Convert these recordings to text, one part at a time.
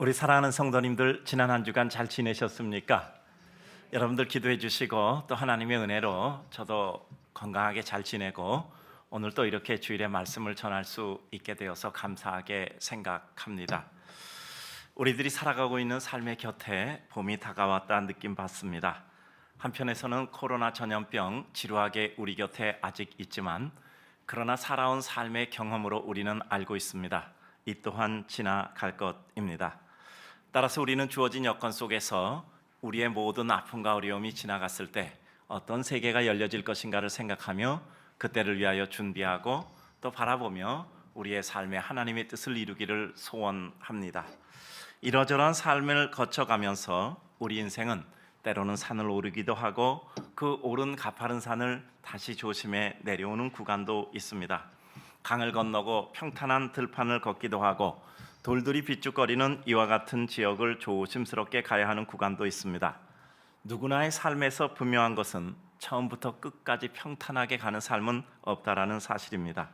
우리 사랑하는 성도님들, 지난 한 주간 잘 지내셨습니까? 여러분들 기도해 주시고 또 하나님의 은혜로 저도 건강하게 잘 지내고 오늘 또 이렇게 주일에 말씀을 전할 수 있게 되어서 감사하게 생각합니다. 우리들이 살아가고 있는 삶의 곁에 봄이 다가왔다는 느낌 받습니다. 한편에서는 코로나 전염병 지루하게 우리 곁에 아직 있지만 그러나 살아온 삶의 경험으로 우리는 알고 있습니다. 이 또한 지나갈 것입니다. 따라서 우리는 주어진 여건 속에서 우리의 모든 아픔과 어려움이 지나갔을 때 어떤 세계가 열려질 것인가를 생각하며 그때를 위하여 준비하고 또 바라보며 우리의 삶에 하나님의 뜻을 이루기를 소원합니다. 이러저러한 삶을 거쳐가면서 우리 인생은 때로는 산을 오르기도 하고 그 오른 가파른 산을 다시 조심해 내려오는 구간도 있습니다. 강을 건너고 평탄한 들판을 걷기도 하고 돌들이 비쭉거리는 이와 같은 지역을 조심스럽게 가야 하는 구간도 있습니다. 누구나의 삶에서 분명한 것은 처음부터 끝까지 평탄하게 가는 삶은 없다라는 사실입니다.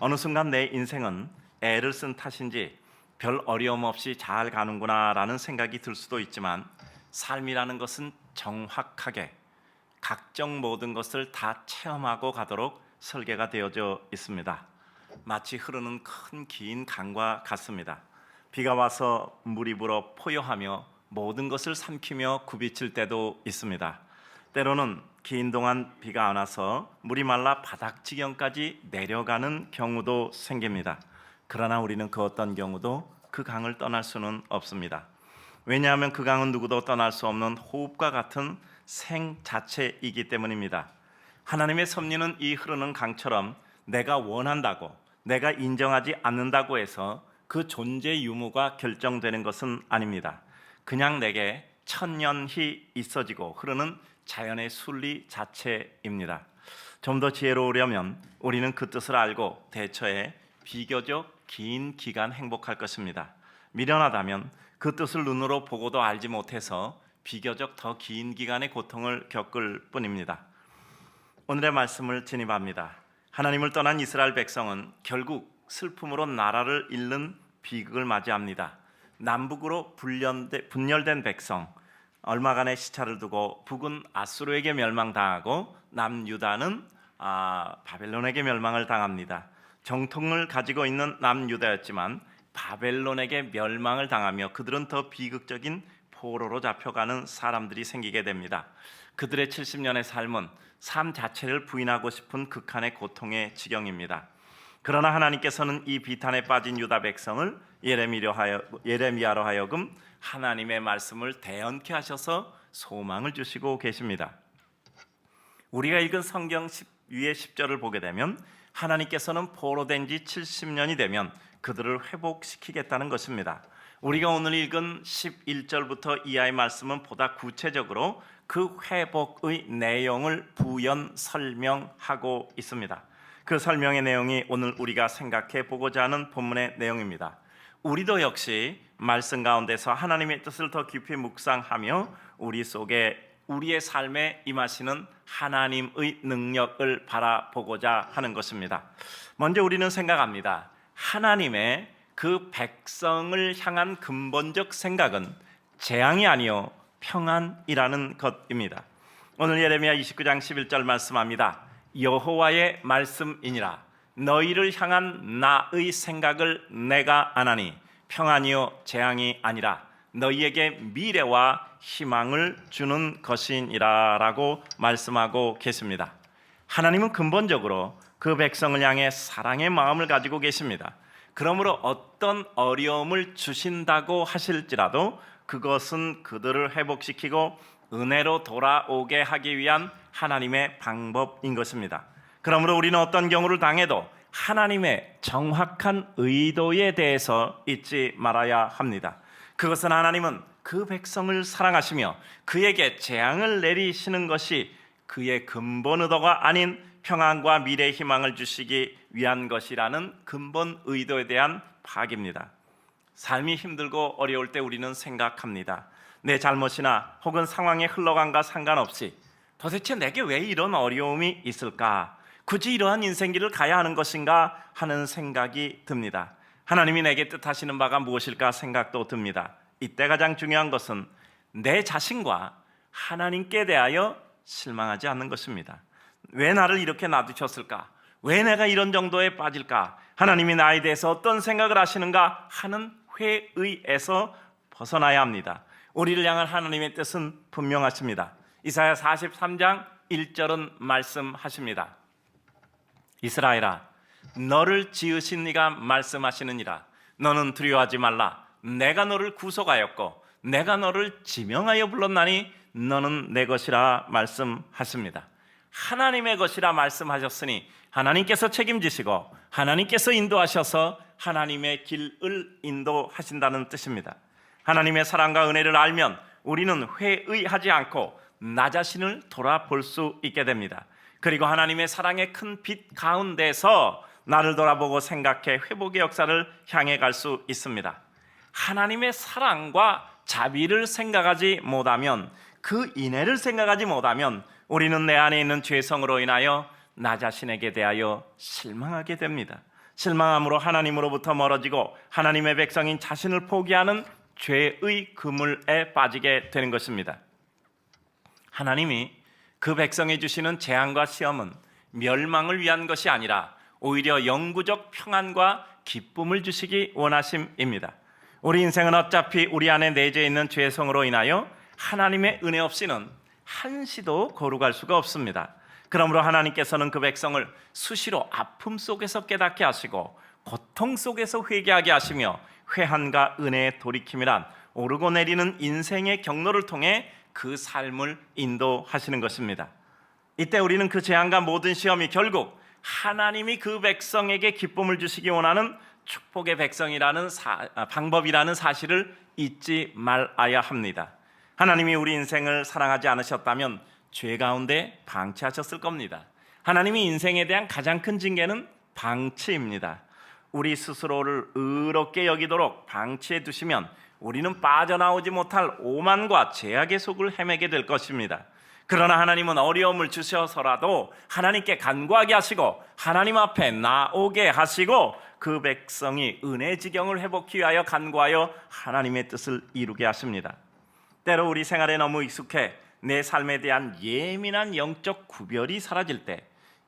어느 순간 내 인생은 애를 쓴 탓인지 별 어려움 없이 잘 가는구나 라는 생각이 들 수도 있지만 삶이라는 것은 정확하게 각종 모든 것을 다 체험하고 가도록 설계가 되어져 있습니다. 마치 흐르는 큰 긴 강과 같습니다. 비가 와서 물이 불어 포효하며 모든 것을 삼키며 굽이칠 때도 있습니다. 때로는 긴 동안 비가 안 와서 물이 말라 바닥 지경까지 내려가는 경우도 생깁니다. 그러나 우리는 그 어떤 경우도 그 강을 떠날 수는 없습니다. 왜냐하면 그 강은 누구도 떠날 수 없는 호흡과 같은 생 자체이기 때문입니다. 하나님의 섭리는 이 흐르는 강처럼 내가 원한다고 내가 인정하지 않는다고 해서 그 존재 유무가 결정되는 것은 아닙니다. 그냥 내게 천연히 있어지고 흐르는 자연의 순리 자체입니다. 좀 더 지혜로우려면 우리는 그 뜻을 알고 대처해 비교적 긴 기간 행복할 것입니다. 미련하다면 그 뜻을 눈으로 보고도 알지 못해서 비교적 더 긴 기간의 고통을 겪을 뿐입니다. 오늘의 말씀을 진입합니다. 하나님을 떠난 이스라엘 백성은 결국 슬픔으로 나라를 잃는 비극을 맞이합니다. 남북으로 분열된 백성, 얼마간의 시차를 두고 북은 아수르에게 멸망당하고 남유다는 바벨론에게 멸망을 당합니다. 정통을 가지고 있는 남유다였지만 바벨론에게 멸망을 당하며 그들은 더 비극적인 포로로 잡혀가는 사람들이 생기게 됩니다. 그들의 70년의 삶은 삶 자체를 부인하고 싶은 극한의 고통의 지경입니다. 그러나 하나님께서는 이 비탄에 빠진 유다 백성을 예레미야로 하여금 하나님의 말씀을 대언케 하셔서 소망을 주시고 계십니다. 우리가 읽은 성경 위의 10절을 보게 되면 하나님께서는 포로된 지 70년이 되면 그들을 회복시키겠다는 것입니다. 우리가 오늘 읽은 11절부터 이하의 말씀은 보다 구체적으로 그 회복의 내용을 부연 설명하고 있습니다. 그 설명의 내용이 오늘 우리가 생각해 보고자 하는 본문의 내용입니다. 우리도 역시 말씀 가운데서 하나님의 뜻을 더 깊이 묵상하며 우리 속에 우리의 삶에 임하시는 하나님의 능력을 바라보고자 하는 것입니다. 먼저 우리는 생각합니다. 하나님의 그 백성을 향한 근본적 생각은 재앙이 아니요 평안이라는 것입니다. 오늘 예레미야 29장 11절 말씀합니다. 여호와의 말씀이니라. 너희를 향한 나의 생각을 내가 아나니 평안이요 재앙이 아니라 너희에게 미래와 희망을 주는 것이니라 라고 말씀하고 계십니다. 하나님은 근본적으로 그 백성을 향해 사랑의 마음을 가지고 계십니다. 그러므로 어떤 어려움을 주신다고 하실지라도 그것은 그들을 회복시키고 은혜로 돌아오게 하기 위한 하나님의 방법인 것입니다. 그러므로 우리는 어떤 경우를 당해도 하나님의 정확한 의도에 대해서 잊지 말아야 합니다. 그것은 하나님은 그 백성을 사랑하시며 그에게 재앙을 내리시는 것이 그의 근본 의도가 아닌 평안과 미래의 희망을 주시기 위한 것이라는 근본 의도에 대한 파악입니다. 삶이 힘들고 어려울 때 우리는 생각합니다. 내 잘못이나 혹은 상황의 흘러감과 상관없이 도대체 내게 왜 이런 어려움이 있을까? 굳이 이러한 인생길을 가야 하는 것인가 하는 생각이 듭니다. 하나님이 내게 뜻하시는 바가 무엇일까 생각도 듭니다. 이때 가장 중요한 것은 내 자신과 하나님께 대하여 실망하지 않는 것입니다. 왜 나를 이렇게 놔두셨을까? 왜 내가 이런 정도에 빠질까? 하나님이 나에 대해서 어떤 생각을 하시는가 하는 회의에서 벗어나야 합니다. 우리를 향한 하나님의 뜻은 분명하십니다. 이사야 43장 1절은 말씀하십니다. 이스라엘아, 너를 지으신 이가 말씀하시느니라. 너는 두려워하지 말라. 내가 너를 구속하였고 내가 너를 지명하여 불렀나니 너는 내 것이라 말씀하십니다. 하나님의 것이라 말씀하셨으니 하나님께서 책임지시고 하나님께서 인도하셔서 하나님의 길을 인도하신다는 뜻입니다. 하나님의 사랑과 은혜를 알면 우리는 회의하지 않고 나 자신을 돌아볼 수 있게 됩니다. 그리고 하나님의 사랑의 큰 빛 가운데서 나를 돌아보고 생각해 회복의 역사를 향해 갈 수 있습니다. 하나님의 사랑과 자비를 생각하지 못하면, 그 인애를 생각하지 못하면 우리는 내 안에 있는 죄성으로 인하여 나 자신에게 대하여 실망하게 됩니다. 실망함으로 하나님으로부터 멀어지고 하나님의 백성인 자신을 포기하는 죄의 그물에 빠지게 되는 것입니다. 하나님이 그 백성에 주시는 재앙과 시험은 멸망을 위한 것이 아니라 오히려 영구적 평안과 기쁨을 주시기 원하심입니다. 우리 인생은 어차피 우리 안에 내재 있는 죄성으로 인하여 하나님의 은혜 없이는 한시도 거룩할 수가 없습니다. 그러므로 하나님께서는 그 백성을 수시로 아픔 속에서 깨닫게 하시고 고통 속에서 회개하게 하시며 회한과 은혜의 돌이킴이란 오르고 내리는 인생의 경로를 통해 그 삶을 인도하시는 것입니다. 이때 우리는 그 재앙과 모든 시험이 결국 하나님이 그 백성에게 기쁨을 주시기 원하는 축복의 백성이라는 방법이라는 사실을 잊지 말아야 합니다. 하나님이 우리 인생을 사랑하지 않으셨다면 죄 가운데 방치하셨을 겁니다. 하나님이 인생에 대한 가장 큰 징계는 방치입니다. 우리 스스로를 의롭게 여기도록 방치해 두시면 우리는 빠져나오지 못할 오만과 죄악의 속을 헤매게 될 것입니다. 그러나 하나님은 어려움을 주셔서라도 하나님께 간구하게 하시고 하나님 앞에 나오게 하시고 그 백성이 은혜 지경을 회복하기 위하여 간구하여 하나님의 뜻을 이루게 하십니다. 때로 우리 생활에 너무 익숙해 내 삶에 대한 예민한 영적 구별이 사라질 때,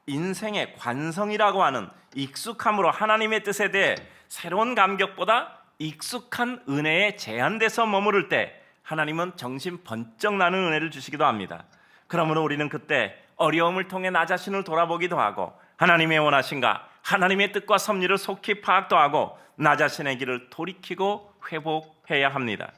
인생의 관성이라고 하는 익숙함으로 하나님의 뜻에 대해 새로운 감격보다 익숙한 은혜에 제한돼서 머무를 때 하나님은 정신 번쩍 나는 은혜를 주시기도 합니다. 그러므로 우리는 그때 어려움을 통해 나 자신을 돌아보기도 하고 하나님의 원하신가, 하나님의 뜻과 섭리를 속히 파악도 하고 나 자신의 길을 돌이키고 회복해야 합니다.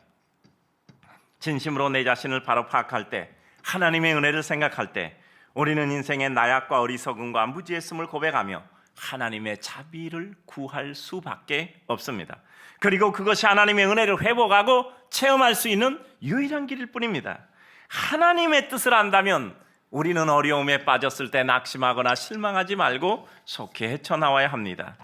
진심으로 내 자신을 바로 파악할 때, 하나님의 은혜를 생각할 때 우리는 인생의 나약과 어리석음과 무지했음을 고백하며 하나님의 자비를 구할 수밖에 없습니다. 그리고 그것이 하나님의 은혜를 회복하고 체험할 수 있는 유일한 길일 뿐입니다. 하나님의 뜻을 안다면 우리는 어려움에 빠졌을 때 낙심하거나 실망하지 말고 속히 헤쳐나와야 합니다.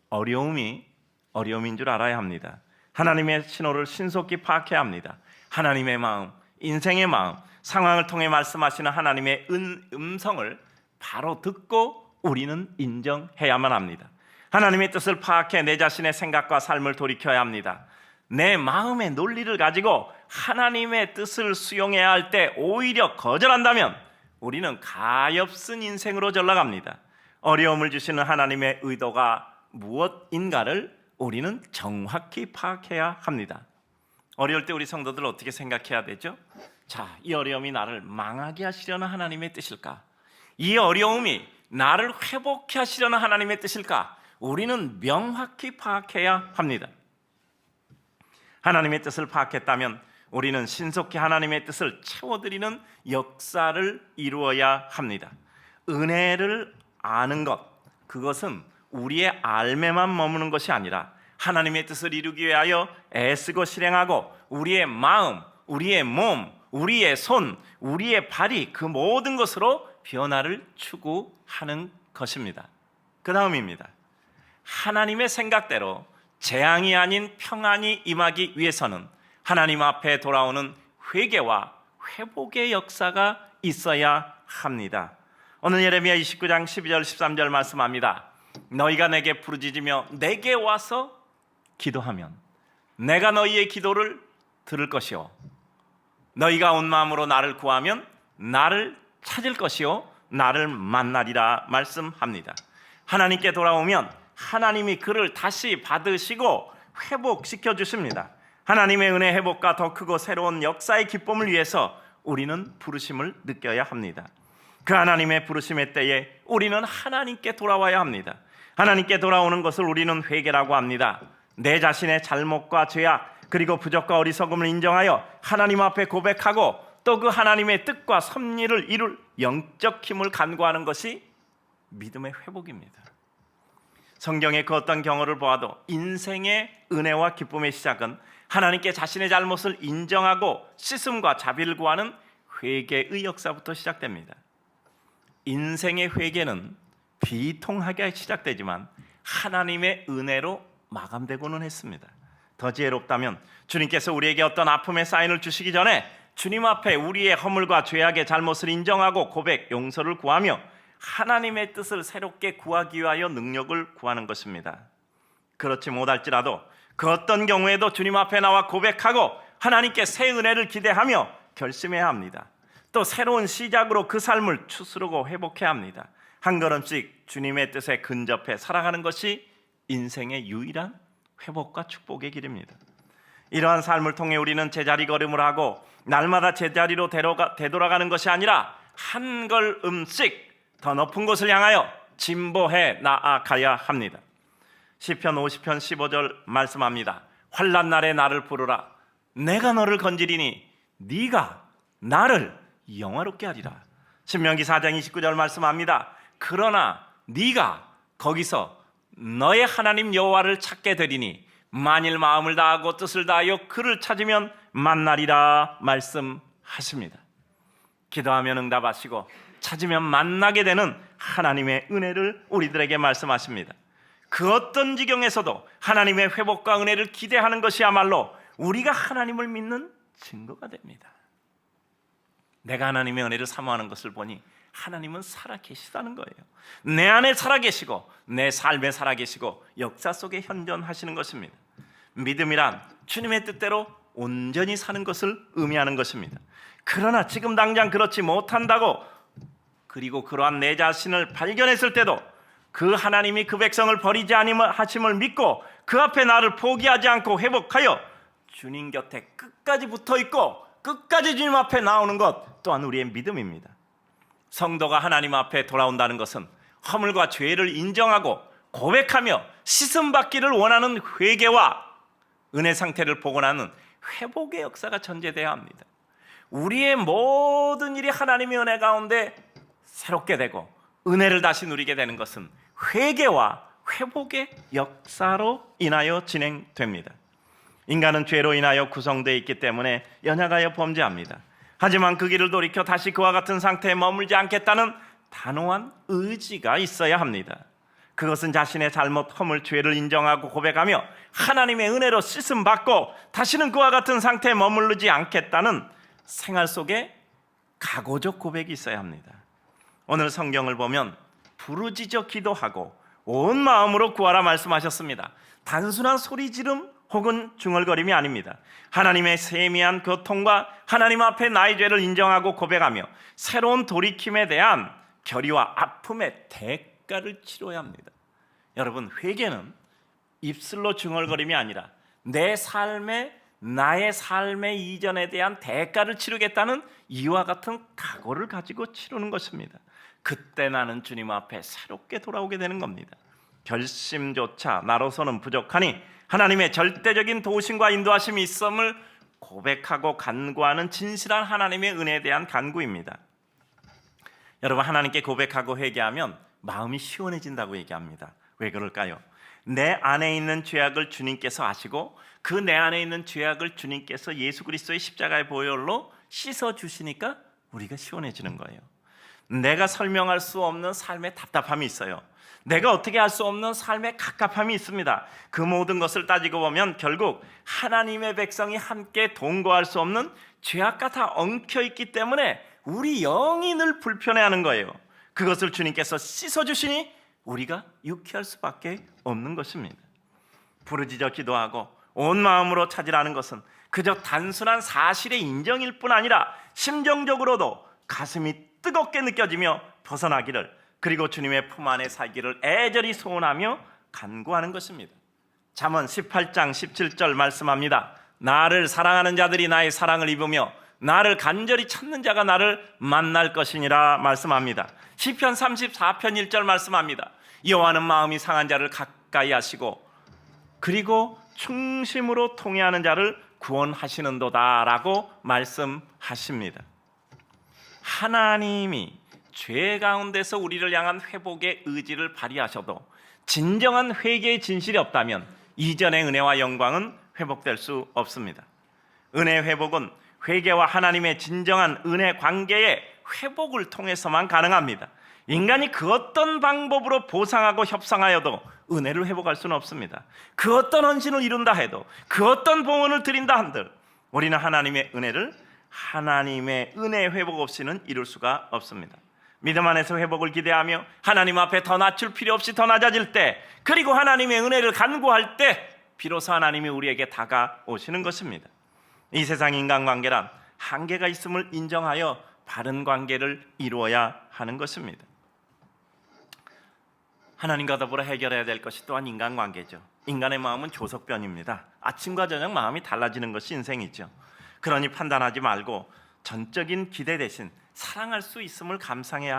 어려움이 어려움인 줄 알아야 합니다. 하나님의 신호를 신속히 파악해야 합니다. 하나님의 마음, 인생의 마음, 상황을 통해 말씀하시는 하나님의 음성을 바로 듣고 우리는 인정해야만 합니다. 하나님의 뜻을 파악해 내 자신의 생각과 삶을 돌이켜야 합니다. 내 마음의 논리를 가지고 하나님의 뜻을 수용해야 할 때 오히려 거절한다면 우리는 가엾은 인생으로 전락합니다. 어려움을 주시는 하나님의 의도가 무엇인가를 우리는 정확히 파악해야 합니다. 어려울 때 우리 성도들 어떻게 생각해야 되죠? 자, 이 어려움이 나를 망하게 하시려는 하나님의 뜻일까? 이 어려움이 나를 회복해 하시려는 하나님의 뜻일까? 우리는 명확히 파악해야 합니다. 하나님의 뜻을 파악했다면 우리는 신속히 하나님의 뜻을 채워드리는 역사를 이루어야 합니다. 은혜를 아는 것, 그것은 우리의 알매만 머무는 것이 아니라 하나님의 뜻을 이루기 위하여 애쓰고 실행하고 우리의 마음, 우리의 몸, 우리의 손, 우리의 발이 그 모든 것으로 변화를 추구하는 것입니다. 그 다음입니다. 하나님의 생각대로 재앙이 아닌 평안이 임하기 위해서는 하나님 앞에 돌아오는 회개와 회복의 역사가 있어야 합니다. 오늘 예레미야 29장 12절 13절 말씀합니다. 너희가 내게 부르짖으며 내게 와서 기도하면 내가 너희의 기도를 들을 것이요 너희가 온 마음으로 나를 구하면 나를 찾을 것이요 나를 만나리라 말씀합니다. 하나님께 돌아오면 하나님이 그를 다시 받으시고 회복시켜 주십니다. 하나님의 은혜 회복과 더 크고 새로운 역사의 기쁨을 위해서 우리는 부르심을 느껴야 합니다. 그 하나님의 부르심의 때에 우리는 하나님께 돌아와야 합니다. 하나님께 돌아오는 것을 우리는 회개라고 합니다. 내 자신의 잘못과 죄악 그리고 부족과 어리석음을 인정하여 하나님 앞에 고백하고 또 그 하나님의 뜻과 섭리를 이룰 영적 힘을 간구하는 것이 믿음의 회복입니다. 성경의 그 어떤 경우를 보아도 인생의 은혜와 기쁨의 시작은 하나님께 자신의 잘못을 인정하고 씻음과 자비를 구하는 회개의 역사부터 시작됩니다. 인생의 회개는 비통하게 시작되지만 하나님의 은혜로 마감되고는 했습니다. 더 지혜롭다면 주님께서 우리에게 어떤 아픔의 사인을 주시기 전에 주님 앞에 우리의 허물과 죄악의 잘못을 인정하고 고백, 용서를 구하며 하나님의 뜻을 새롭게 구하기 위하여 능력을 구하는 것입니다. 그렇지 못할지라도 그 어떤 경우에도 주님 앞에 나와 고백하고 하나님께 새 은혜를 기대하며 결심해야 합니다. 또 새로운 시작으로 그 삶을 추스르고 회복해야 합니다. 한 걸음씩 주님의 뜻에 근접해 살아가는 것이 인생의 유일한 회복과 축복의 길입니다. 이러한 삶을 통해 우리는 제자리 걸음을 하고 날마다 제자리로 되돌아가는 것이 아니라 한 걸음씩 더 높은 곳을 향하여 진보해 나아가야 합니다. 시편 50편 15절 말씀합니다. 환난 날에 나를 부르라. 내가 너를 건지리니 네가 나를 영화롭게 하리라. 신명기 4장 29절 말씀합니다. 그러나 네가 거기서 너의 하나님 여호와를 찾게 되리니 만일 마음을 다하고 뜻을 다하여 그를 찾으면 만나리라 말씀하십니다. 기도하면 응답하시고 찾으면 만나게 되는 하나님의 은혜를 우리들에게 말씀하십니다. 그 어떤 지경에서도 하나님의 회복과 은혜를 기대하는 것이야말로 우리가 하나님을 믿는 증거가 됩니다. 내가 하나님의 은혜를 사모하는 것을 보니 하나님은 살아계시다는 거예요. 내 안에 살아계시고 내 삶에 살아계시고 역사 속에 현존하시는 것입니다. 믿음이란 주님의 뜻대로 온전히 사는 것을 의미하는 것입니다. 그러나 지금 당장 그렇지 못한다고 그리고 그러한 내 자신을 발견했을 때도 그 하나님이 그 백성을 버리지 아니하심을 믿고 그 앞에 나를 포기하지 않고 회복하여 주님 곁에 끝까지 붙어있고 끝까지 주님 앞에 나오는 것 또한 우리의 믿음입니다. 성도가 하나님 앞에 돌아온다는 것은 허물과 죄를 인정하고 고백하며 씻음받기를 원하는 회개와 은혜 상태를 복원하는 회복의 역사가 전제되어야 합니다. 우리의 모든 일이 하나님의 은혜 가운데 새롭게 되고 은혜를 다시 누리게 되는 것은 회개와 회복의 역사로 인하여 진행됩니다. 인간은 죄로 인하여 구성되어 있기 때문에 연약하여 범죄합니다. 하지만 그 길을 돌이켜 다시 그와 같은 상태에 머물지 않겠다는 단호한 의지가 있어야 합니다. 그것은 자신의 잘못, 허물, 죄를 인정하고 고백하며 하나님의 은혜로 씻음받고 다시는 그와 같은 상태에 머무르지 않겠다는 생활 속에 각오적 고백이 있어야 합니다. 오늘 성경을 보면 부르짖어 기도하고 온 마음으로 구하라 말씀하셨습니다. 단순한 소리 지름 혹은 중얼거림이 아닙니다. 하나님의 세미한 고통과 하나님 앞에 나의 죄를 인정하고 고백하며 새로운 돌이킴에 대한 결의와 아픔의 대가를 치러야 합니다. 여러분, 회개는 입술로 중얼거림이 아니라 내 삶에 나의 삶의 이전에 대한 대가를 치르겠다는 이와 같은 각오를 가지고 치르는 것입니다. 그때 나는 주님 앞에 새롭게 돌아오게 되는 겁니다. 결심조차 나로서는 부족하니 하나님의 절대적인 도우심과 인도하심이 있음을 고백하고 간구하는 진실한 하나님의 은혜에 대한 간구입니다. 여러분, 하나님께 고백하고 회개하면 마음이 시원해진다고 얘기합니다. 왜 그럴까요? 내 안에 있는 죄악을 주님께서 아시고 그 내 안에 있는 죄악을 주님께서 예수 그리스도의 십자가의 보혈로 씻어주시니까 우리가 시원해지는 거예요. 내가 설명할 수 없는 삶의 답답함이 있어요. 내가 어떻게 할 수 없는 삶의 갑갑함이 있습니다. 그 모든 것을 따지고 보면 결국 하나님의 백성이 함께 동거할 수 없는 죄악과 다 엉켜있기 때문에 우리 영이 늘 불편해하는 거예요. 그것을 주님께서 씻어주시니 우리가 유쾌할 수밖에 없는 것입니다. 부르짖어 기도하고 온 마음으로 찾으라는 것은 그저 단순한 사실의 인정일 뿐 아니라 심정적으로도 가슴이 뜨겁게 느껴지며 벗어나기를, 그리고 주님의 품 안에 살기를 애절히 소원하며 간구하는 것입니다. 잠언 18장 17절 말씀합니다. 나를 사랑하는 자들이 나의 사랑을 입으며 나를 간절히 찾는 자가 나를 만날 것이니라 말씀합니다. 시편 34편 1절 말씀합니다. 여호와는 마음이 상한 자를 가까이 하시고 그리고 충심으로 통회하는 자를 구원하시는도다 라고 말씀하십니다. 하나님이 죄 가운데서 우리를 향한 회복의 의지를 발휘하셔도 진정한 회개의 진실이 없다면 이전의 은혜와 영광은 회복될 수 없습니다. 은혜 회복은 회개와 하나님의 진정한 은혜 관계의 회복을 통해서만 가능합니다. 인간이 그 어떤 방법으로 보상하고 협상하여도 은혜를 회복할 수는 없습니다. 그 어떤 헌신을 이룬다 해도, 그 어떤 봉헌을 드린다 한들 우리는 하나님의 은혜를, 하나님의 은혜 회복 없이는 이룰 수가 없습니다. 믿음 안에서 회복을 기대하며 하나님 앞에 더 낮출 필요 없이 더 낮아질 때, 그리고 하나님의 은혜를 간구할 때 비로소 하나님이 우리에게 다가오시는 것입니다. 이 세상 인간관계란 한계가 있음을 인정하여 바른 관계를 이루어야 하는 것입니다. 하나님과 더불어 해결해야 될 것이 또한 인간관계죠. 인간의 마음은 조석변입니다. 아침과 저녁 마음이 달라지는 것이 인생이죠. 그러니 판단하지 말고 전적인 기대 대신 사랑할 수 있음을 감사해야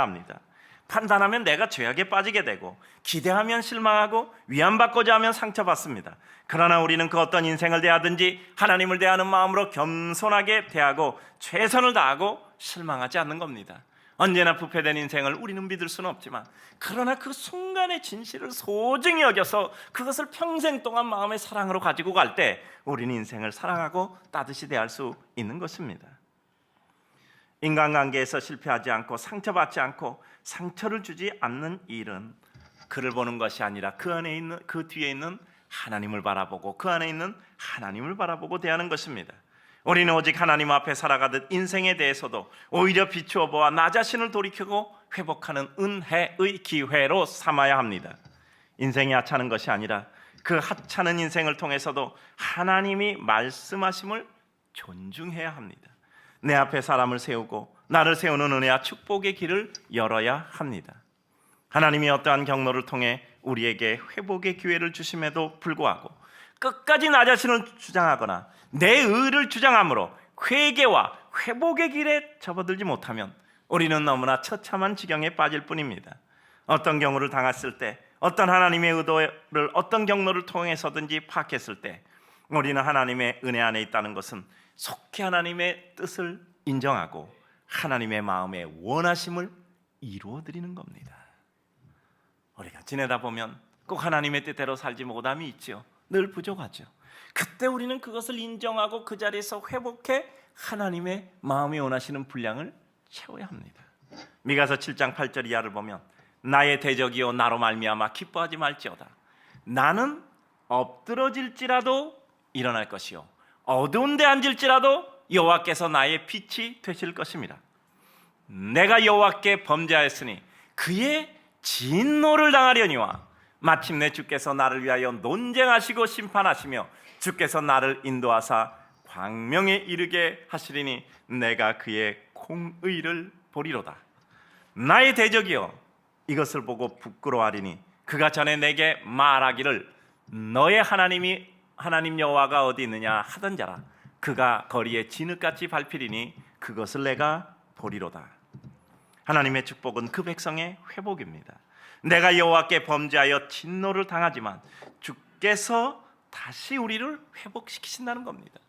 합니다. 판단하면 내가 죄악에 빠지게 되고, 기대하면 실망하고, 위안받고자 하면 상처받습니다. 그러나 우리는 그 어떤 인생을 대하든지 하나님을 대하는 마음으로 겸손하게 대하고 최선을 다하고 실망하지 않는 겁니다. 언제나 부패된 인생을 우리는 믿을 수는 없지만, 그러나 그 순간의 진실을 소중히 여겨서 그것을 평생 동안 마음의 사랑으로 가지고 갈 때 우리는 인생을 사랑하고 따뜻이 대할 수 있는 것입니다. 인간관계에서 실패하지 않고 상처받지 않고 상처를 주지 않는 일은 그를 보는 것이 아니라 그 안에 있는, 그 뒤에 있는 하나님을 바라보고, 그 안에 있는 하나님을 바라보고 대하는 것입니다. 우리는 오직 하나님 앞에 살아가듯 인생에 대해서도 오히려 비추어 보아 나 자신을 돌이키고 회복하는 은혜의 기회로 삼아야 합니다. 인생이 하찮은 것이 아니라 그 하찮은 인생을 통해서도 하나님이 말씀하심을 존중해야 합니다. 내 앞에 사람을 세우고 나를 세우는 은혜와 축복의 길을 열어야 합니다. 하나님이 어떠한 경로를 통해 우리에게 회복의 기회를 주심에도 불구하고 끝까지 나 자신을 주장하거나 내 의를 주장함으로 회개와 회복의 길에 접어들지 못하면 우리는 너무나 처참한 지경에 빠질 뿐입니다. 어떤 경우를 당했을 때, 어떤 하나님의 의도를 어떤 경로를 통해서든지 파악했을 때 우리는 하나님의 은혜 안에 있다는 것은 속히 하나님의 뜻을 인정하고 하나님의 마음의 원하심을 이루어드리는 겁니다. 우리가 지내다 보면 꼭 하나님의 뜻대로 살지 못함이 있죠. 늘 부족하죠. 그때 우리는 그것을 인정하고 그 자리에서 회복해 하나님의 마음이 원하시는 분량을 채워야 합니다. 미가서 7장 8절 이하를 보면 나의 대적이요 나로 말미암아 기뻐하지 말지어다. 나는 엎드러질지라도 일어날 것이요 어두운 데 앉을지라도 여호와께서 나의 빛이 되실 것입니다. 내가 여호와께 범죄하였으니 그의 진노를 당하려니와 마침내 주께서 나를 위하여 논쟁하시고 심판하시며 주께서 나를 인도하사 광명에 이르게 하시리니 내가 그의 공의를 보리로다. 나의 대적이여 이것을 보고 부끄러워하리니 그가 전에 내게 말하기를 너의 하나님 여호와가 어디 있느냐 하던 자라. 그가 거리에 진흙같이 밟히리니 그것을 내가 보리로다. 하나님의 축복은 그 백성의 회복입니다. 내가 여호와께 범죄하여 진노를 당하지만 주께서 다시 우리를 회복시키신다는 겁니다.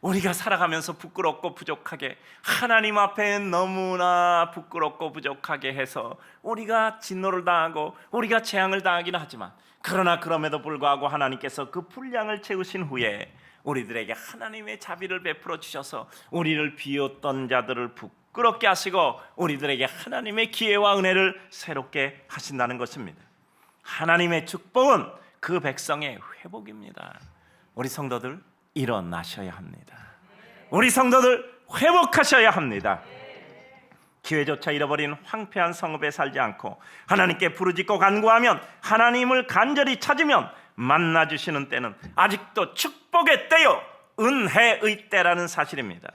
우리가 살아가면서 부끄럽고 부족하게, 하나님 앞에 너무나 부끄럽고 부족하게 해서 우리가 진노를 당하고 우리가 재앙을 당하기는 하지만, 그러나 그럼에도 불구하고 하나님께서 그 분량을 채우신 후에 우리들에게 하나님의 자비를 베풀어 주셔서 우리를 비웃던 자들을 부끄럽게 하시고 우리들에게 하나님의 기회와 은혜를 새롭게 하신다는 것입니다. 하나님의 축복은 그 백성의 회복입니다. 우리 성도들 일어나셔야 합니다. 우리 성도들 회복하셔야 합니다. 기회조차 잃어버린 황폐한 성읍에 살지 않고 하나님께 부르짖고 간구하면, 하나님을 간절히 찾으면 만나주시는 때는 아직도 축복의 때요 은혜의 때라는 사실입니다.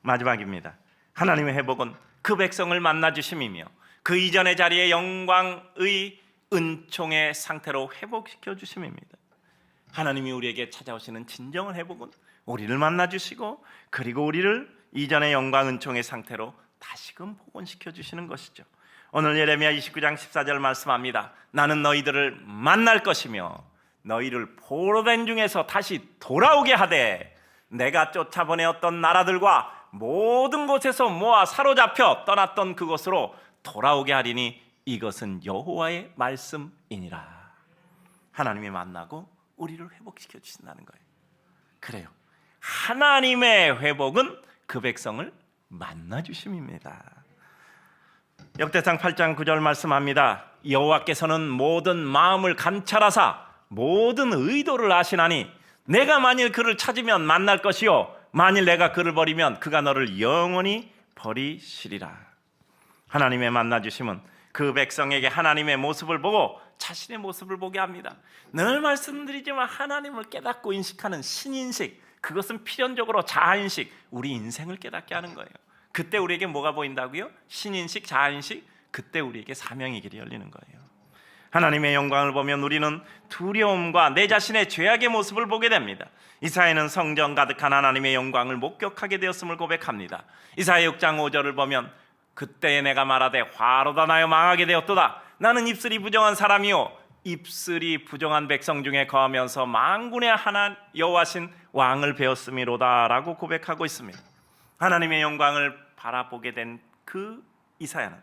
마지막입니다. 하나님의 회복은 그 백성을 만나주심이며 그 이전의 자리에 영광의 은총의 상태로 회복시켜 주심입니다. 하나님이 우리에게 찾아오시는 진정한 회복은 우리를 만나주시고 그리고 우리를 이전의 영광 은총의 상태로 다시금 복원시켜 주시는 것이죠. 오늘 예레미야 29장 14절 말씀합니다. 나는 너희들을 만날 것이며 너희를 포로된 중에서 다시 돌아오게 하되 내가 쫓아보내었던 나라들과 모든 곳에서 모아 사로잡혀 떠났던 그곳으로 돌아오게 하리니 이것은 여호와의 말씀이니라. 하나님이 만나고 우리를 회복시켜 주신다는 거예요. 그래요. 하나님의 회복은 그 백성을 만나 주심입니다. 역대상 8장 9절 말씀합니다. 여호와께서는 모든 마음을 감찰하사 모든 의도를 아시나니 내가 만일 그를 찾으면 만날 것이요 만일 내가 그를 버리면 그가 너를 영원히 버리시리라. 하나님의 만나주심은 그 백성에게 하나님의 모습을 보고 자신의 모습을 보게 합니다. 늘 말씀드리지만 하나님을 깨닫고 인식하는 신인식, 그것은 필연적으로 자아인식, 우리 인생을 깨닫게 하는 거예요. 그때 우리에게 뭐가 보인다고요? 신인식, 자아인식, 그때 우리에게 사명의 길이 열리는 거예요. 하나님의 영광을 보면 우리는 두려움과 내 자신의 죄악의 모습을 보게 됩니다. 이사야는 성전 가득한 하나님의 영광을 목격하게 되었음을 고백합니다. 이사야 6장 5절을 보면 그때에 내가 말하되 화로다 나여 망하게 되었도다. 나는 입술이 부정한 사람이요 입술이 부정한 백성 중에 거하면서 만군의 하나 여호와신 왕을 배웠음이로다 라고 고백하고 있습니다. 하나님의 영광을 바라보게 된 그 이사야는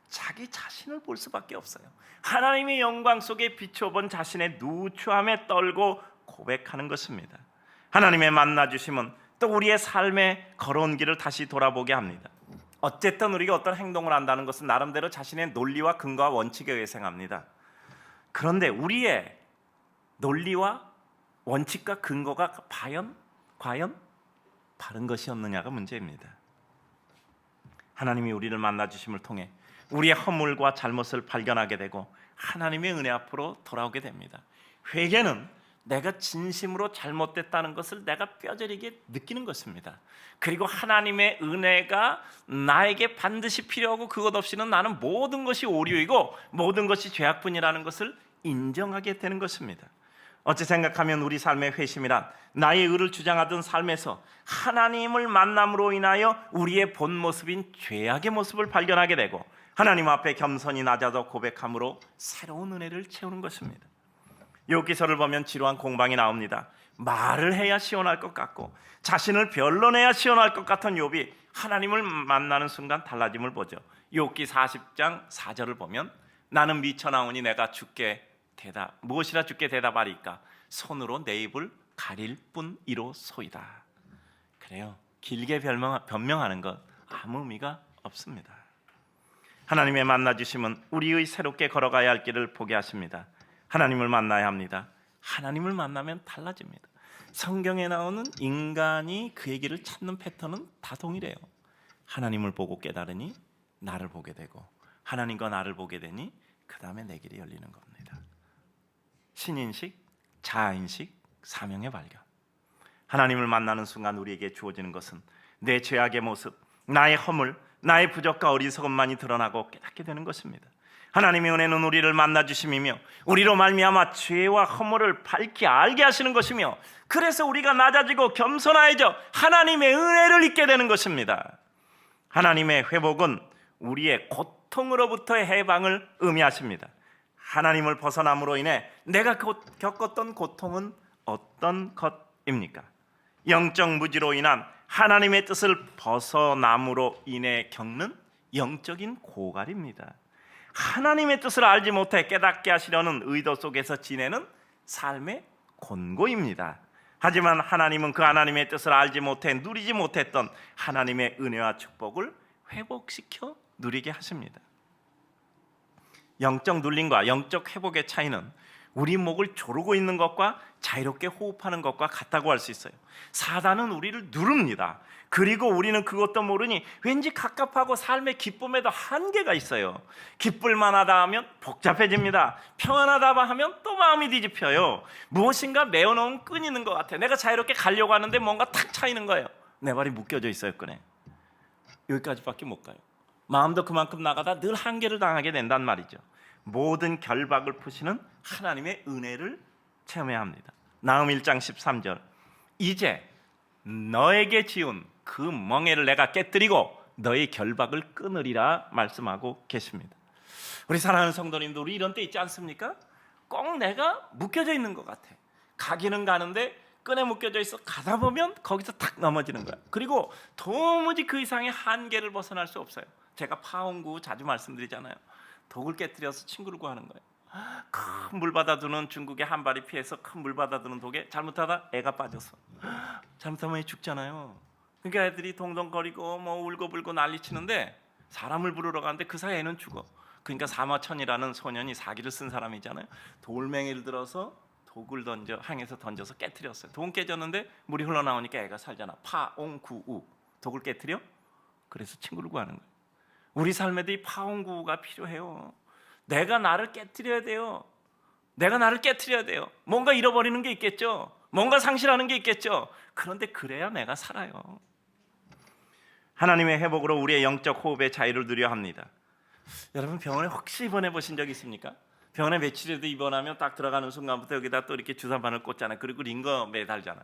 자기 자신을 볼 수밖에 없어요. 하나님의 영광 속에 비춰본 자신의 누추함에 떨고 고백하는 것입니다. 하나님의 만나주심은 또 우리의 삶에 걸어온 길을 다시 돌아보게 합니다. 어쨌든 우리가 어떤 행동을 한다는 것은 나름대로 자신의 논리와 근거와 원칙에 의해 행합니다. 그런데 우리의 논리와 원칙과 근거가 과연 바른 것이었느냐가 문제입니다. 하나님이 우리를 만나주심을 통해 우리의 허물과 잘못을 발견하게 되고 하나님의 은혜 앞으로 돌아오게 됩니다. 회개는 내가 진심으로 잘못됐다는 것을 내가 뼈저리게 느끼는 것입니다. 그리고 하나님의 은혜가 나에게 반드시 필요하고 그것 없이는 나는 모든 것이 오류이고 모든 것이 죄악뿐이라는 것을 인정하게 되는 것입니다. 어찌 생각하면 우리 삶의 회심이란 나의 의를 주장하던 삶에서 하나님을 만남으로 인하여 우리의 본 모습인 죄악의 모습을 발견하게 되고 하나님 앞에 겸손히 낮아져 고백함으로 새로운 은혜를 채우는 것입니다. 욥기서를 보면 지루한 공방이 나옵니다. 말을 해야 시원할 것 같고 자신을 변론해야 시원할 것 같은 욥이 하나님을 만나는 순간 달라짐을 보죠. 욥기 40장 4절을 보면 나는 미쳐나오니 내가 무엇이라 주께 대답하리까 손으로 내 입을 가릴 뿐이로소이다. 그래요. 길게 변명하는 것 아무 의미가 없습니다. 하나님의 만나주심은 우리의 새롭게 걸어가야 할 길을 보게 하십니다. 하나님을 만나야 합니다. 하나님을 만나면 달라집니다. 성경에 나오는 인간이 그의 길을 찾는 패턴은 다 동일해요. 하나님을 보고 깨달으니 나를 보게 되고 하나님과 나를 보게 되니 그 다음에 내 길이 열리는 겁니다. 신인식, 자아인식, 사명의 발견. 하나님을 만나는 순간 우리에게 주어지는 것은 내 죄악의 모습, 나의 허물, 나의 부족과 어리석음만이 드러나고 깨닫게 되는 것입니다. 하나님의 은혜는 우리를 만나주심이며 우리로 말미암아 죄와 허물을 밝히 알게 하시는 것이며 그래서 우리가 낮아지고 겸손해져 하나님의 은혜를 잊게 되는 것입니다. 하나님의 회복은 우리의 고통으로부터의 해방을 의미하십니다. 하나님을 벗어남으로 인해 내가 겪었던 고통은 어떤 것입니까? 영적 무지로 인한 하나님의 뜻을 벗어남으로 인해 겪는 영적인 고갈입니다. 하나님의 뜻을 알지 못해 깨닫게 하시려는 의도 속에서 지내는 삶의 곤고입니다. 하지만 하나님은 그 하나님의 뜻을 알지 못해 누리지 못했던 하나님의 은혜와 축복을 회복시켜 누리게 하십니다. 영적 눌림과 영적 회복의 차이는 우리 목을 조르고 있는 것과 자유롭게 호흡하는 것과 같다고 할 수 있어요. 사단은 우리를 누릅니다. 그리고 우리는 그것도 모르니 왠지 갑갑하고 삶의 기쁨에도 한계가 있어요. 기쁠만 하다 하면 복잡해집니다. 평안하다 하면 또 마음이 뒤집혀요. 무엇인가 메어놓은 끈이 있는 것 같아요. 내가 자유롭게 가려고 하는데 뭔가 탁 차이는 거예요. 내 발이 묶여져 있어요, 끈에. 여기까지밖에 못 가요. 마음도 그만큼 나가다 늘 한계를 당하게 된단 말이죠. 모든 결박을 푸시는 하나님의 은혜를 체험해야 합니다. 나음 1장 13절, 이제 너에게 지은 그 멍에를 내가 깨뜨리고 너의 결박을 끊으리라 말씀하고 계십니다. 우리 사랑하는 성도님도 우리 이런 때 있지 않습니까? 꼭 내가 묶여져 있는 것 같아. 가기는 가는데 끈에 묶여져 있어. 가다 보면 거기서 탁 넘어지는 거야. 그리고 도무지 그 이상의 한계를 벗어날 수 없어요. 제가 파홍구 자주 말씀드리잖아요. 독을 깨뜨려서 친구를 구하는 거예요. 큰 물바다 두는 중국의 한 발이 피해서 큰 물바다 두는 독에 잘못하다 애가 빠져서 잘못하면 애 죽잖아요. 그러니까 애들이 동동거리고 뭐 울고불고 난리치는데 사람을 부르러 가는데 그 사이 애는 죽어. 그러니까 사마천이라는 소년이 사기를 쓴 사람이잖아요. 돌멩이를 들어서 독을 던져 항에서 던져서 깨뜨렸어요. 독은 깨졌는데 물이 흘러나오니까 애가 살잖아. 파옹구우, 독을 깨뜨려? 그래서 친구를 구하는 거예요. 우리 삶에도 이 파옹구우가 필요해요. 내가 나를 깨뜨려야 돼요. 내가 나를 깨뜨려야 돼요. 뭔가 잃어버리는 게 있겠죠. 뭔가 상실하는 게 있겠죠. 그런데 그래야 내가 살아요. 하나님의 회복으로 우리의 영적 호흡의 자유를 누려 합니다. 여러분 병원에 혹시 입원해 보신 적 있습니까? 병원에 며칠에도 입원하면 딱 들어가는 순간부터 여기다 또 이렇게 주사바늘 꽂잖아요. 그리고 링거 매달잖아.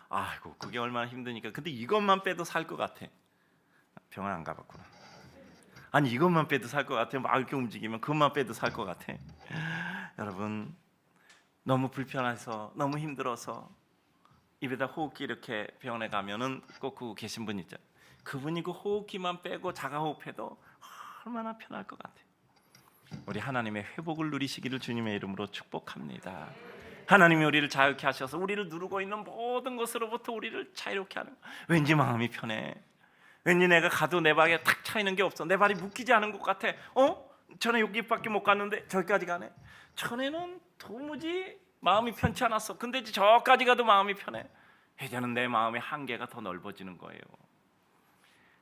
아이고 그게 얼마나 힘드니까. 근데 이것만 빼도 살 것 같아. 병원 안 가봤구나. 아니 이것만 빼도 살 것 같아. 막 이렇게 움직이면 그것만 빼도 살 것 같아. 여러분 너무 불편해서 너무 힘들어서 입에다 호흡기 이렇게 병원에 가면은 꼭 그거 계신 분 있죠. 그분이 그 호흡기만 빼고 자가 호흡해도 얼마나 편할 것 같아. 우리 하나님의 회복을 누리시기를 주님의 이름으로 축복합니다. 하나님이 우리를 자유케 하셔서 우리를 누르고 있는 모든 것으로부터 우리를 자유롭게 하는. 왠지 마음이 편해. 왠지 내가 가도 내 발에 탁 차이는 게 없어. 내 발이 묶이지 않은 것 같아. 전에 여기밖에 못 갔는데 저기까지 가네. 전에는 도무지 마음이 편치 않았어. 근데 이제 저까지 가도 마음이 편해. 이제는 내 마음의 한계가 더 넓어지는 거예요.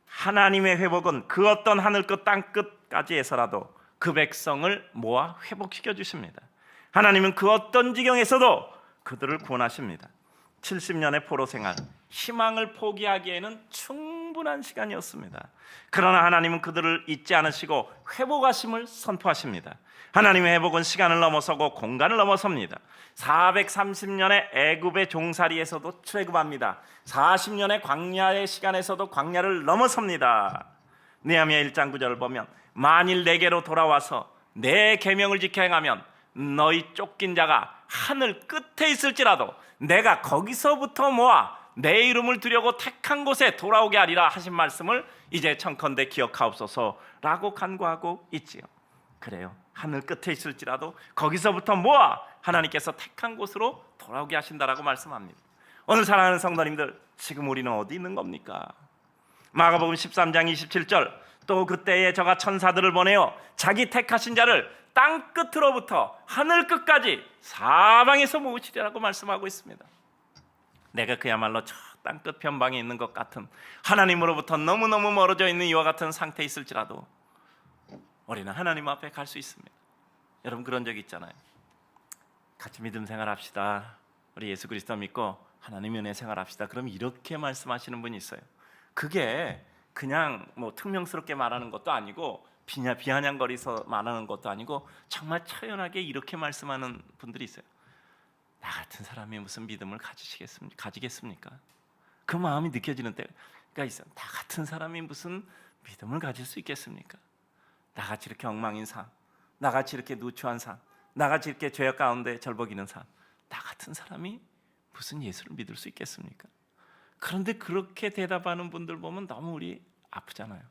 하나님의 회복은 그 어떤 하늘 끝 땅 끝까지 해서라도 그 백성을 모아 회복시켜 주십니다. 하나님은 그 어떤 지경에서도 그들을 구원하십니다. 70년의 포로 생활, 희망을 포기하기에는 충분한 시간이었습니다. 그러나 하나님은 그들을 잊지 않으시고 회복하심을 선포하십니다. 하나님의 회복은 시간을 넘어서고 공간을 넘어섭니다. 430년의 애굽의 종살이에서도 출애굽합니다. 40년의 광야의 시간에서도 광야를 넘어섭니다. 느헤미야 1장 9절을 보면 만일 내게로 돌아와서 내 계명을 지켜 행하면 너희 쫓긴 자가 하늘 끝에 있을지라도 내가 거기서부터 모아 내 이름을 두려고 택한 곳에 돌아오게 하리라 하신 말씀을 이제 청컨대 기억하옵소서라고 간구하고 있지요. 그래요. 하늘 끝에 있을지라도 거기서부터 모아 하나님께서 택한 곳으로 돌아오게 하신다라고 말씀합니다. 오늘 사랑하는 성도님들, 지금 우리는 어디 있는 겁니까? 마가복음 13장 27절, 또 그때에 저가 천사들을 보내어 자기 택하신 자를 땅 끝으로부터 하늘 끝까지 사방에서 모으시리라고 말씀하고 있습니다. 내가 그야말로 저 땅 끝 변방에 있는 것 같은, 하나님으로부터 너무너무 멀어져 있는 이와 같은 상태에 있을지라도 우리는 하나님 앞에 갈 수 있습니다. 여러분 그런 적 있잖아요. 같이 믿음 생활합시다. 우리 예수 그리스도 믿고 하나님의 은혜 생활합시다. 그럼 이렇게 말씀하시는 분이 있어요. 그게 그냥 뭐 퉁명스럽게 말하는 것도 아니고 비아냥거리서 말하는 것도 아니고 정말 처연하게 이렇게 말씀하는 분들이 있어요. 나 같은 사람이 무슨 믿음을 가지겠습니까? 그 마음이 느껴지는 때가 있어요. 나 같은 사람이 무슨 믿음을 가질 수 있겠습니까? 나같이 이렇게 엉망인 삶, 나같이 이렇게 누추한 삶, 나같이 이렇게 죄악 가운데 절벅이는 삶, 나 같은 사람이 무슨 예수를 믿을 수 있겠습니까? 그런데 그렇게 대답하는 분들 보면 너무 우리 아프잖아요.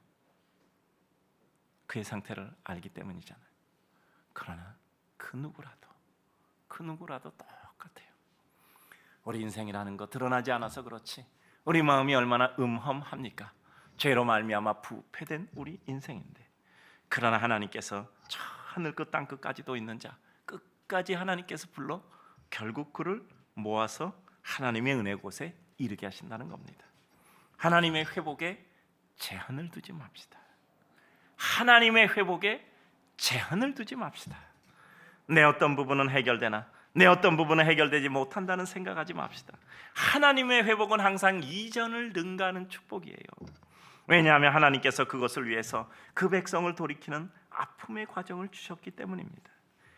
그의 상태를 알기 때문이잖아요. 그러나 그 누구라도 똑같아요. 우리 인생이라는 거 드러나지 않아서 그렇지 우리 마음이 얼마나 음험합니까? 죄로 말미암아 부패된 우리 인생인데, 그러나 하나님께서 저 하늘 끝 땅 끝까지도 있는 자, 끝까지 하나님께서 불러 결국 그를 모아서 하나님의 은혜 곳에 이르게 하신다는 겁니다. 하나님의 회복에 제한을 두지 맙시다. 하나님의 회복에 제한을 두지 맙시다. 내 어떤 부분은 해결되나 내 어떤 부분은 해결되지 못한다는 생각하지 맙시다. 하나님의 회복은 항상 이전을 능가하는 축복이에요. 왜냐하면 하나님께서 그것을 위해서 그 백성을 돌이키는 아픔의 과정을 주셨기 때문입니다.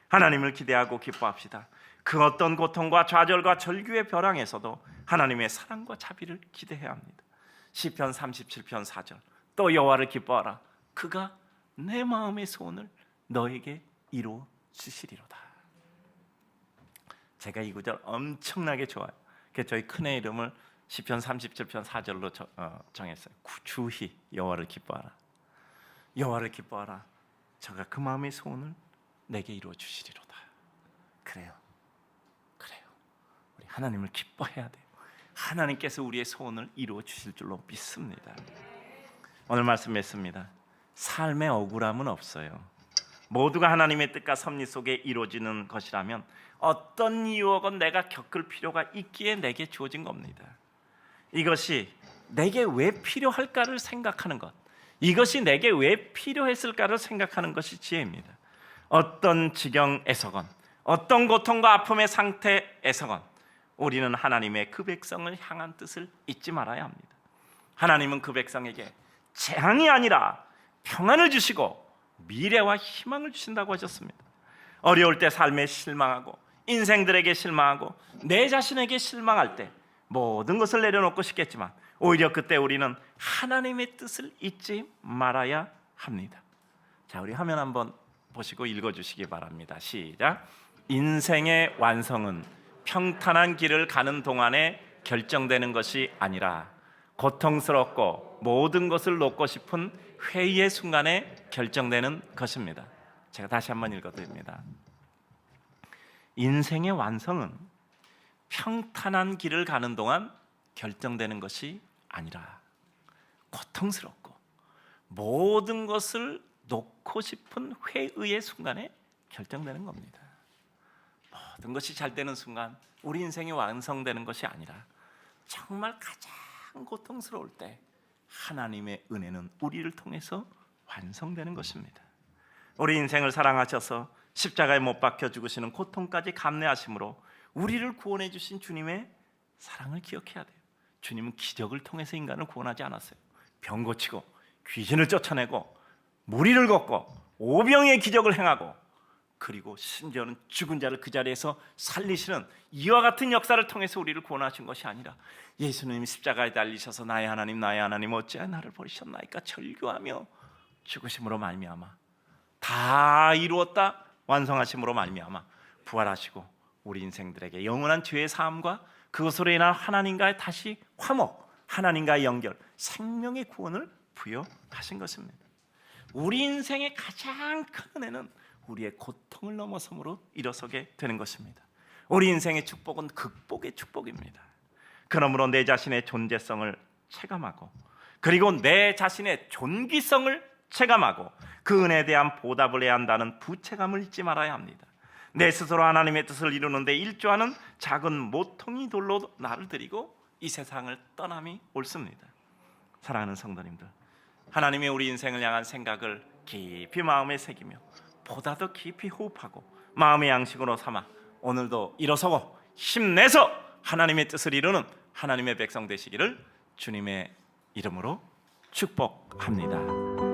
하나님을 기대하고 기뻐합시다. 그 어떤 고통과 좌절과 절규의 벼랑에서도 하나님의 사랑과 자비를 기대해야 합니다. 시편 37편 4절 또 여호와를 기뻐하라. 그가 내 마음의 소원을 너에게 이루어 주시리로다. 제가 이 구절 엄청나게 좋아요. 그래서 저희 큰애 이름을 시편 37편 4절로 정했어요. 주희 여호와를 기뻐하라. 여호와를 기뻐하라. 저가 그 마음의 소원을 내게 이루어 주시리로다. 그래요. 우리 하나님을 기뻐해야 돼요. 하나님께서 우리의 소원을 이루어 주실 줄로 믿습니다. 오늘 말씀했습니다. 삶의 억울함은 없어요. 모두가 하나님의 뜻과 섭리 속에 이루어지는 것이라면 어떤 이유건 내가 겪을 필요가 있기에 내게 주어진 겁니다. 이것이 내게 왜 필요할까를 생각하는 것, 이것이 내게 왜 필요했을까를 생각하는 것이 지혜입니다. 어떤 지경에서건 어떤 고통과 아픔의 상태에서건 우리는 하나님의 그 백성을 향한 뜻을 잊지 말아야 합니다. 하나님은 그 백성에게 재앙이 아니라 평안을 주시고 미래와 희망을 주신다고 하셨습니다. 어려울 때 삶에 실망하고 인생들에게 실망하고 내 자신에게 실망할 때 모든 것을 내려놓고 싶겠지만 오히려 그때 우리는 하나님의 뜻을 잊지 말아야 합니다. 자, 우리 화면 한번 보시고 읽어주시기 바랍니다. 시작. 인생의 완성은 평탄한 길을 가는 동안에 결정되는 것이 아니라 고통스럽고 모든 것을 놓고 싶은 회의의 순간에 결정되는 것입니다. 제가 다시 한번 읽어드립니다. 인생의 완성은 평탄한 길을 가는 동안 결정되는 것이 아니라 고통스럽고 모든 것을 놓고 싶은 회의의 순간에 결정되는 겁니다. 모든 것이 잘 되는 순간 우리 인생이 완성되는 것이 아니라 정말 가장 고통스러울 때 하나님의 은혜는 우리를 통해서 완성되는 것입니다. 우리 인생을 사랑하셔서 십자가에 못 박혀 죽으시는 고통까지 감내하심으로 우리를 구원해 주신 주님의 사랑을 기억해야 돼요. 주님은 기적을 통해서 인간을 구원하지 않았어요. 병 고치고 귀신을 쫓아내고 무리를 걷고 오병이의 기적을 행하고 그리고 심지어는 죽은 자를 그 자리에서 살리시는 이와 같은 역사를 통해서 우리를 구원하신 것이 아니라 예수님이 십자가에 달리셔서 나의 하나님 어찌하여 나를 버리셨나이까 절규하며 죽으심으로 말미암아 다 이루었다 완성하심으로 말미암아 부활하시고 우리 인생들에게 영원한 죄의 사함과 그것으로 인한 하나님과의 다시 화목, 하나님과의 연결, 생명의 구원을 부여하신 것입니다. 우리 인생의 가장 큰 은혜는 우리의 고통을 넘어섬으로 일어서게 되는 것입니다. 우리 인생의 축복은 극복의 축복입니다. 그러므로 내 자신의 존재성을 체감하고 그리고 내 자신의 존귀성을 체감하고 그 은혜에 대한 보답을 해야 한다는 부채감을 잊지 말아야 합니다. 내 스스로 하나님의 뜻을 이루는데 일조하는 작은 모퉁이 돌로 나를 드리고 이 세상을 떠남이 옳습니다. 사랑하는 성도님들, 하나님의 우리 인생을 향한 생각을 깊이 마음에 새기며 보다 더 깊이 호흡하고 마음의 양식으로 삼아 오늘도 일어서고 힘내서 하나님의 뜻을 이루는 하나님의 백성 되시기를 주님의 이름으로 축복합니다.